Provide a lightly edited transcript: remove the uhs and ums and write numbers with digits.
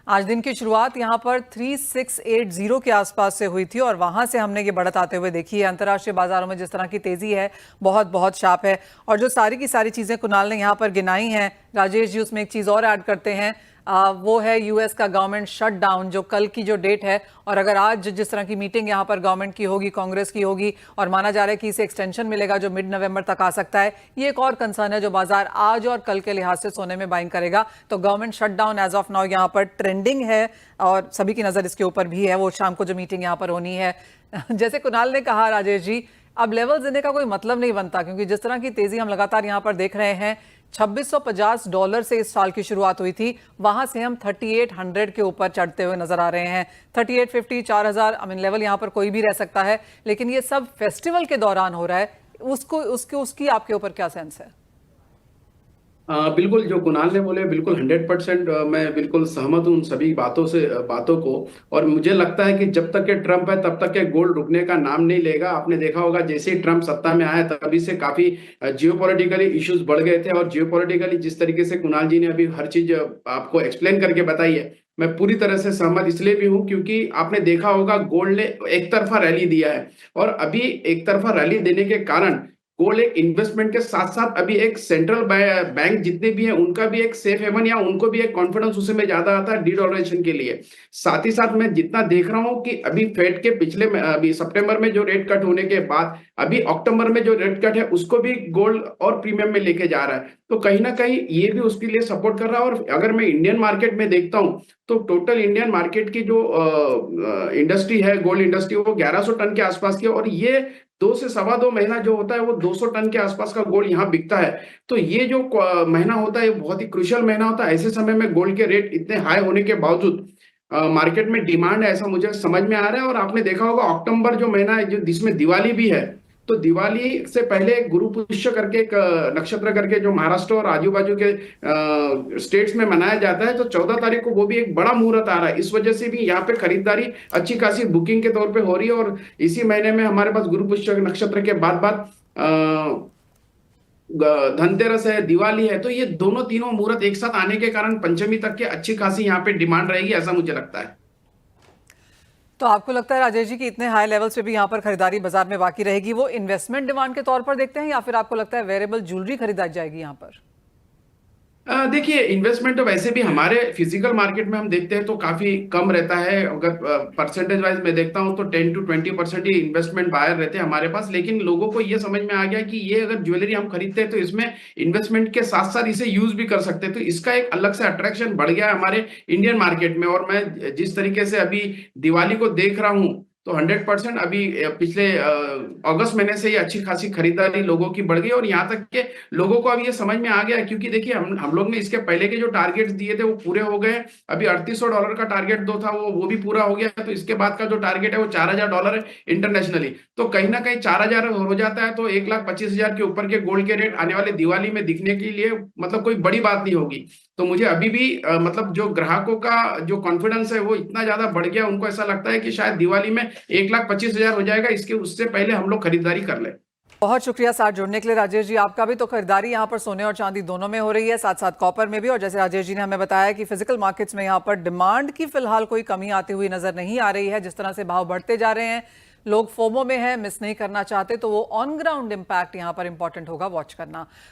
आज दिन की शुरुआत यहां पर 3680 के आसपास से हुई थी और वहां से हमने ये बढ़त आते हुए देखी है। अंतर्राष्ट्रीय बाजारों में जिस तरह की तेजी है बहुत बहुत शार्प है। और जो सारी की सारी चीजें कुणाल ने यहां पर गिनाई हैं, राजेश जी उसमें एक चीज और ऐड करते हैं, वो है यूएस का गवर्नमेंट शटडाउन जो कल की जो डेट है। और अगर आज जिस तरह की मीटिंग यहां पर गवर्नमेंट की होगी, कांग्रेस की होगी, और माना जा रहा है कि इसे एक्सटेंशन मिलेगा जो मिड नवंबर तक आ सकता है, ये एक और कंसर्न है जो बाजार आज और कल के लिहाज से सोने में बाइंग करेगा। तो government shutdown as of now यहां पर ट्रेंडिंग है और सभी की नजर इसके ऊपर भी है। वो शाम को जो मीटिंग यहां पर होनी है, जैसे कुणाल ने कहा राजेश जी, अब लेवल देने का कोई मतलब नहीं बनता, क्योंकि जिस तरह की तेजी हम लगातार यहां पर देख रहे हैं, $2650 से इस साल की शुरुआत हुई थी, वहां से हम 3800 के ऊपर चढ़ते हुए नजर आ रहे हैं। 3850 4000 लेवल यहां पर कोई भी रह सकता है, लेकिन ये सब फेस्टिवल के दौरान हो रहा है। उसकी आपके ऊपर क्या सेंस है? बिल्कुल जो कुणाल ने बोले बिल्कुल 100% मैं बिल्कुल सहमत हूँ उन सभी बातों को। और मुझे लगता है कि जब तक के ट्रम्प है तब तक के गोल्ड रुकने का नाम नहीं लेगा। आपने देखा होगा जैसे ही ट्रम्प सत्ता में आया तभी से काफी जियोपॉलिटिकली इश्यूज बढ़ गए थे। और जियोपॉलिटिकली जिस तरीके से कुणाल जी ने अभी हर चीज आपको एक्सप्लेन करके बताई है, मैं पूरी तरह से सहमत इसलिए भी हूं क्योंकि आपने देखा होगा गोल्ड ने एक तरफा रैली दिया है। और अभी एक तरफा रैली देने के कारण गोल्ड एक इन्वेस्टमेंट के साथ साथ अभी एक सेंट्रल बैंक जितने भी हैं उनका भी एक सेफ हेवन या उनको भी एक कॉन्फिडेंस उसमें ज्यादा आता है डी डॉलरेशन के लिए। साथ ही साथ मैं जितना देख रहा हूं कि अभी फेड के अभी सितंबर में जो रेट कट होने के बाद अभी अक्टूबर में जो रेट कट है उसको भी गोल्ड और प्रीमियम में लेके जा रहा है। तो कहीं ना कहीं ये भी उसके लिए सपोर्ट कर रहा है। और अगर मैं इंडियन मार्केट में देखता हूँ तो टोटल इंडियन मार्केट की जो इंडस्ट्री है, गोल्ड इंडस्ट्री, वो 1100 टन के आसपास की है। और ये 2 से 2.25 महीना जो होता है वो 200 टन के आसपास का गोल्ड यहाँ बिकता है। तो ये जो महीना होता है ये बहुत ही क्रुशियल महीना होता है। ऐसे समय में गोल्ड के रेट इतने हाई होने के बावजूद मार्केट में डिमांड है, ऐसा मुझे समझ में आ रहा है। और आपने देखा होगा अक्टूबर जो महीना है जो जिसमें दिवाली भी है, तो दिवाली से पहले गुरु पुष्य करके एक नक्षत्र करके जो महाराष्ट्र और आजू बाजू के स्टेट्स में मनाया जाता है, तो 14 तारीख को वो भी एक बड़ा मुहूर्त आ रहा है। इस वजह से भी यहाँ पे खरीदारी अच्छी खासी बुकिंग के तौर पे हो रही है। और इसी महीने में हमारे पास गुरु पुष्य नक्षत्र के बाद बाद धनतेरस है, दिवाली है। तो ये दोनों तीनों मुहूर्त एक साथ आने के कारण पंचमी तक के अच्छी खासी यहाँ पे डिमांड रहेगी, ऐसा मुझे लगता है। तो आपको लगता है राजेश जी कि इतने हाई लेवल्स पे भी यहाँ पर खरीदारी बाजार में बाकी रहेगी, वो इन्वेस्टमेंट डिमांड के तौर पर देखते हैं, या फिर आपको लगता है वेरिएबल ज्वेलरी खरीदारी जाएगी यहाँ पर? देखिए, इन्वेस्टमेंट तो वैसे भी हमारे फिजिकल मार्केट में हम देखते हैं तो काफी कम रहता है। अगर परसेंटेज वाइज मैं देखता हूं तो 10 to 20% ही इन्वेस्टमेंट बायर रहते हैं हमारे पास। लेकिन लोगों को ये समझ में आ गया कि ये अगर ज्वेलरी हम खरीदते हैं तो इसमें इन्वेस्टमेंट के साथ साथ इसे यूज भी कर सकते हैं। तो इसका एक अलग से अट्रैक्शन बढ़ गया है हमारे इंडियन मार्केट में। और मैं जिस तरीके से अभी दिवाली को देख रहा हूँ तो 100% अभी पिछले अगस्त महीने से ही अच्छी खासी खरीदारी लोगों की बढ़ गई। और यहाँ तक के लोगों को अब ये समझ में आ गया है, क्योंकि देखिए हम लोग ने इसके पहले के जो टारगेट्स दिए थे वो पूरे हो गए। अभी $3800 का टारगेट दो था वो भी पूरा हो गया। तो इसके बाद का जो टारगेट है वो $4000 है इंटरनेशनली। तो कहीं ना कहीं 4000 हो जाता है तो 1,25,000 के ऊपर के गोल्ड के रेट आने वाले दिवाली में दिखने के लिए मतलब कोई बड़ी बात नहीं होगी। तो मुझे अभी भी मतलब जो ग्राहकों का जो कॉन्फिडेंस है वो इतना ज्यादा बढ़ गया, उनको ऐसा लगता है कि शायद दिवाली में 1,25,000 हो जाएगा, इसके उससे पहले हम लोग खरीदारी कर ले। बहुत शुक्रिया साथ जुड़ने के लिए राजेश जी। आपका भी तो खरीदारी यहाँ पर सोने और चांदी दोनों में हो रही है, साथ साथ कॉपर में भी। और जैसे राजेश जी ने हमें बताया कि फिजिकल मार्केट्स में यहाँ पर डिमांड की फिलहाल कोई कमी आती हुई नजर नहीं आ रही है। जिस तरह से भाव बढ़ते जा रहे हैं, लोग फोमो में हैं, मिस नहीं करना चाहते, तो वो ऑन ग्राउंड इम्पैक्ट यहाँ पर इंपॉर्टेंट होगा वॉच करना।